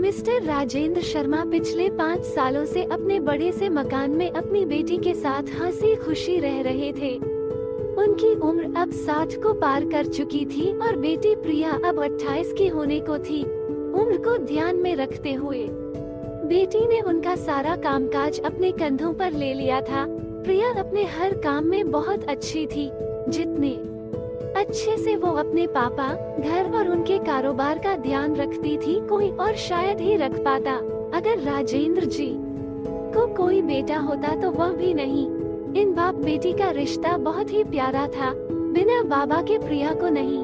Mister Rajendra Sharma पिछले 5 सालों से अपने बड़े से मकान में अपनी बेटी के साथ हंसी खुशी रह रहे थे। उनकी उम्र अब 60 को पार कर चुकी थी और बेटी प्रिया अब 28 की होने को थी। उम्र को ध्यान में रखते हुए बेटी ने उनका सारा कामकाज अपने कंधों पर ले लिया था। प्रिया अपने हर काम में बहुत अच्छी थी, जितने अच्छे से वो अपने पापा, घर और उनके कारोबार का ध्यान रखती थी कोई और शायद ही रख पाता। अगर राजेंद्र जी को कोई बेटा होता तो वह भी नहीं। इन बाप बेटी का रिश्ता बहुत ही प्यारा था। बिना बाबा के प्रिया को नहीं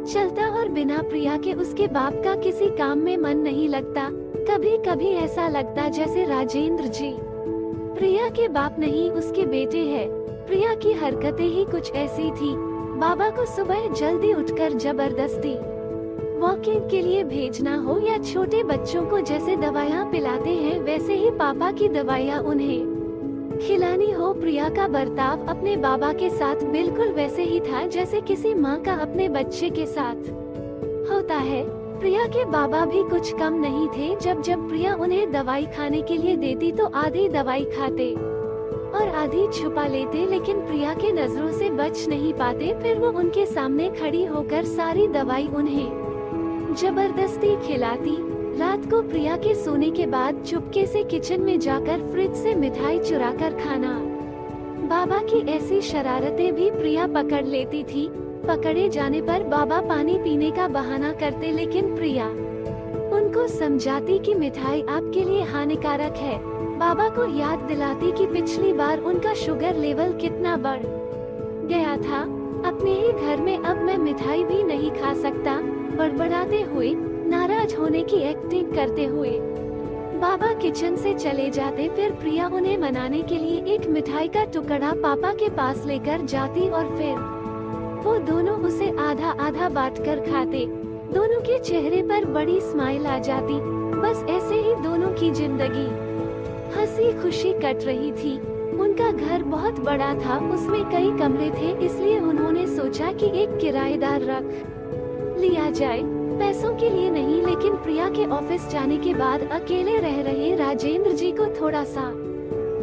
चलता और बिना प्रिया के उसके बाप का किसी काम में मन नहीं लगता। कभी कभी ऐसा लगता जैसे राजेंद्र जी प्रिया के बाप नहीं उसके बेटे हैं। प्रिया की हरकतें ही कुछ ऐसी थी। बाबा को सुबह जल्दी उठकर जबरदस्ती वॉकिंग के लिए भेजना हो या छोटे बच्चों को जैसे दवाइयाँ पिलाते हैं वैसे ही पापा की दवाइयाँ उन्हें खिलानी हो। प्रिया का बर्ताव अपने बाबा के साथ बिल्कुल वैसे ही था जैसे किसी माँ का अपने बच्चे के साथ होता है। प्रिया के बाबा भी कुछ कम नहीं थे। जब जब प्रिया उन्हें दवाई खाने के लिए देती तो आधी दवाई खाते और आधी छुपा लेते, लेकिन प्रिया के नजरों से बच नहीं पाते। फिर वो उनके सामने खड़ी होकर सारी दवाई उन्हें जबरदस्ती खिलाती। रात को प्रिया के सोने के बाद चुपके से किचन में जाकर फ्रिज से मिठाई चुराकर खाना। बाबा की ऐसी शरारतें भी प्रिया पकड़ लेती थी। पकड़े जाने पर बाबा पानी पीने का बहाना करते, लेकिन प्रिया उनको समझाती कि मिठाई आपके लिए हानिकारक है। बाबा को याद दिलाती कि पिछली बार उनका शुगर लेवल कितना बढ़ गया था। अपने ही घर में अब मैं मिठाई भी नहीं खा सकता, बड़बड़ाते हुए, नाराज होने की एक्टिंग करते हुए बाबा किचन से चले जाते। फिर प्रिया उन्हें मनाने के लिए एक मिठाई का टुकड़ा पापा के पास लेकर जाती और फिर वो दोनों उसे आधा आधा बांटकर खाते। दोनों के चेहरे पर बड़ी स्माइल आ जाती। बस ऐसे ही दोनों की जिंदगी हंसी खुशी कट रही थी। उनका घर बहुत बड़ा था, उसमें कई कमरे थे, इसलिए उन्होंने सोचा कि एक किराएदार रख लिया जाए। पैसों के लिए नहीं, लेकिन प्रिया के ऑफिस जाने के बाद अकेले रह रहे राजेंद्र जी को थोड़ा सा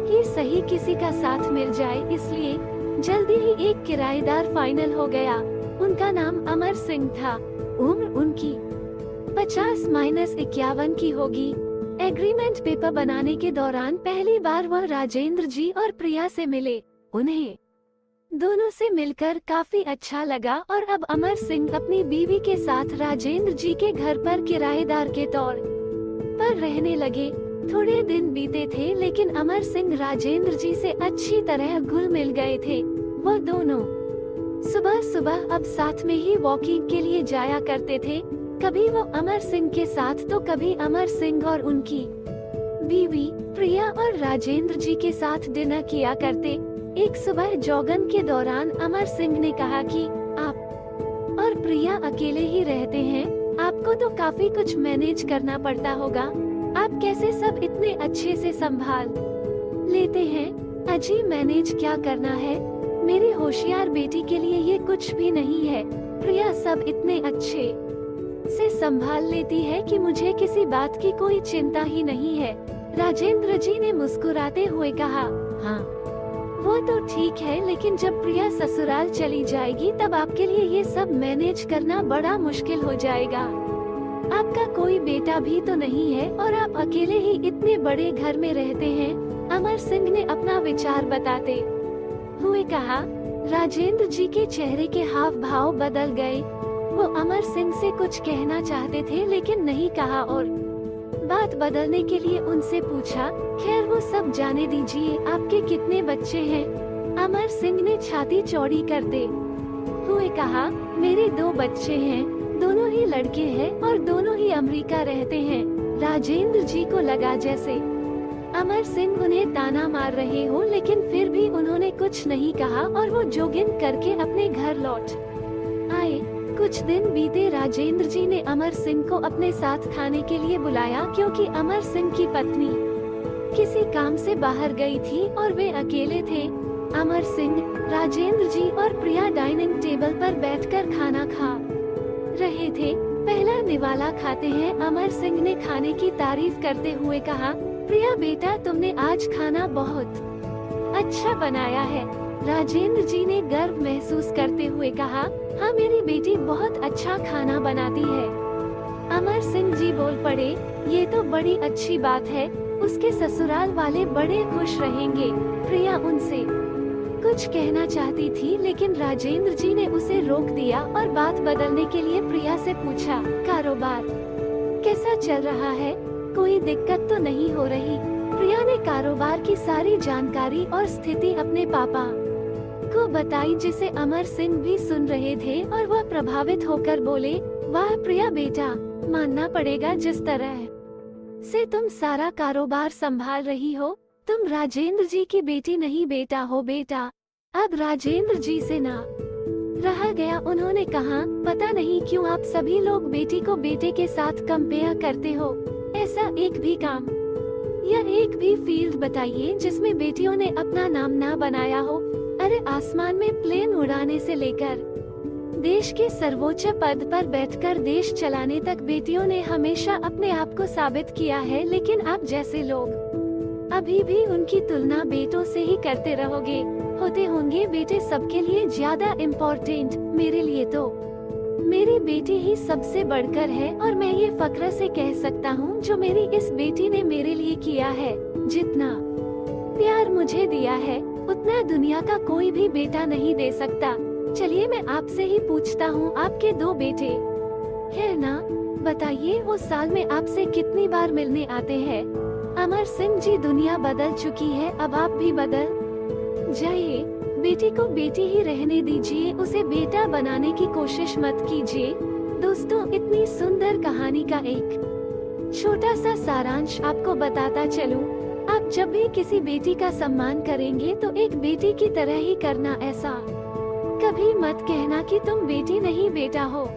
ही सही किसी का साथ मिल जाए, इसलिए जल्दी ही एक किराएदार फाइनल हो गया। उनका नाम अमर सिंह था। उम्र उनकी 50-51 की होगी। एग्रीमेंट पेपर बनाने के दौरान पहली बार वह राजेंद्र जी और प्रिया से मिले। उन्हें दोनों से मिलकर काफी अच्छा लगा और अब अमर सिंह अपनी बीवी के साथ राजेंद्र जी के घर पर किराएदार के तौर पर रहने लगे। थोड़े दिन बीते थे, लेकिन अमर सिंह राजेंद्र जी से अच्छी तरह घुल मिल गए थे। वो दोनों सुबह सुबह अब साथ में ही वॉकिंग के लिए जाया करते थे। कभी वो अमर सिंह के साथ तो कभी अमर सिंह और उनकी बीवी प्रिया और राजेंद्र जी के साथ डिनर किया करते। एक सुबह जॉगिंग के दौरान अमर सिंह ने कहा कि आप और प्रिया अकेले ही रहते हैं, आपको तो काफी कुछ मैनेज करना पड़ता होगा। आप कैसे सब इतने अच्छे से संभाल लेते हैं? अजी, मैनेज क्या करना है, मेरी होशियार बेटी के लिए ये कुछ भी नहीं है। प्रिया सब इतने अच्छे से संभाल लेती है कि मुझे किसी बात की कोई चिंता ही नहीं है। राजेंद्र जी ने मुस्कुराते हुए कहा, हाँ वो तो ठीक है, लेकिन जब प्रिया ससुराल चली जाएगी तब आपके लिए ये सब मैनेज करना बड़ा मुश्किल हो जाएगा। आपका कोई बेटा भी तो नहीं है और आप अकेले ही इतने बड़े घर में रहते हैं। अमर सिंह ने अपना विचार बताते हुए कहा। राजेंद्र जी के चेहरे के हाव भाव बदल गए। वो अमर सिंह से कुछ कहना चाहते थे, लेकिन नहीं कहा और बात बदलने के लिए उनसे पूछा, खैर वो सब जाने दीजिए, आपके कितने बच्चे हैं? अमर सिंह ने छाती चौड़ी करते हुए कहा, मेरे 2 बच्चे हैं, दोनों ही लड़के हैं और दोनों ही अमेरिका रहते हैं। राजेंद्र जी को लगा जैसे अमर सिंह उन्हें ताना मार रहे हो, लेकिन फिर भी उन्होंने कुछ नहीं कहा और वो जॉगिंग करके अपने घर लौट आए। कुछ दिन बीते। राजेंद्र जी ने अमर सिंह को अपने साथ खाने के लिए बुलाया, क्योंकि अमर सिंह की पत्नी किसी काम से बाहर गई थी और वे अकेले थे। अमर सिंह, राजेंद्र जी और प्रिया डाइनिंग टेबल पर बैठकर खाना खा रहे थे। पहला निवाला खाते हैं। अमर सिंह ने खाने की तारीफ करते हुए कहा, प्रिया बेटा, तुमने आज खाना बहुत अच्छा बनाया है। राजेंद्र जी ने गर्व महसूस करते हुए कहा, हाँ, मेरी बेटी बहुत अच्छा खाना बनाती है। अमर सिंह जी बोल पड़े, ये तो बड़ी अच्छी बात है, उसके ससुराल वाले बड़े खुश रहेंगे। प्रिया उनसे कुछ कहना चाहती थी, लेकिन राजेंद्र जी ने उसे रोक दिया और बात बदलने के लिए प्रिया से पूछा, कारोबार कैसा चल रहा है? कोई दिक्कत तो नहीं हो रही? प्रिया ने कारोबार की सारी जानकारी और स्थिति अपने पापा को बताई, जिसे अमर सिंह भी सुन रहे थे और वह प्रभावित होकर बोले, वाह प्रिया बेटा, मानना पड़ेगा, जिस तरह से तुम सारा कारोबार संभाल रही हो, तुम राजेंद्र जी की बेटी नहीं बेटा हो बेटा। अब राजेंद्र जी से ना रहा गया। उन्होंने कहा, पता नहीं क्यों आप सभी लोग बेटी को बेटे के साथ कंपेयर करते हो। ऐसा एक भी काम या एक भी फील्ड बताइए जिसमें बेटियों ने अपना नाम ना बनाया हो। अरे आसमान में प्लेन उड़ाने से लेकर देश के सर्वोच्च पद पर बैठकर देश चलाने तक बेटियों ने हमेशा अपने आप को साबित किया है, लेकिन आप जैसे लोग अभी भी उनकी तुलना बेटों से ही करते रहोगे। होते होंगे बेटे सबके लिए ज्यादा इम्पोर्टेंट, मेरे लिए तो मेरी बेटी ही सबसे बढ़कर है, और मैं ये फक्र से कह सकता हूँ, जो मेरी इस बेटी ने मेरे लिए किया है, जितना प्यार मुझे दिया है, उतना दुनिया का कोई भी बेटा नहीं दे सकता। चलिए मैं आपसे ही पूछता हूँ, आपके 2 बेटे है ना? बताइए वो साल में आपसे कितनी बार मिलने आते हैं? अमर सिंह जी, दुनिया बदल चुकी है, अब आप भी बदल जाइए। बेटी को बेटी ही रहने दीजिए, उसे बेटा बनाने की कोशिश मत कीजिए। दोस्तों, इतनी सुंदर कहानी का एक छोटा सा सारांश आपको बताता चलूं, आप जब भी किसी बेटी का सम्मान करेंगे तो एक बेटी की तरह ही करना। ऐसा कभी मत कहना कि तुम बेटी नहीं बेटा हो।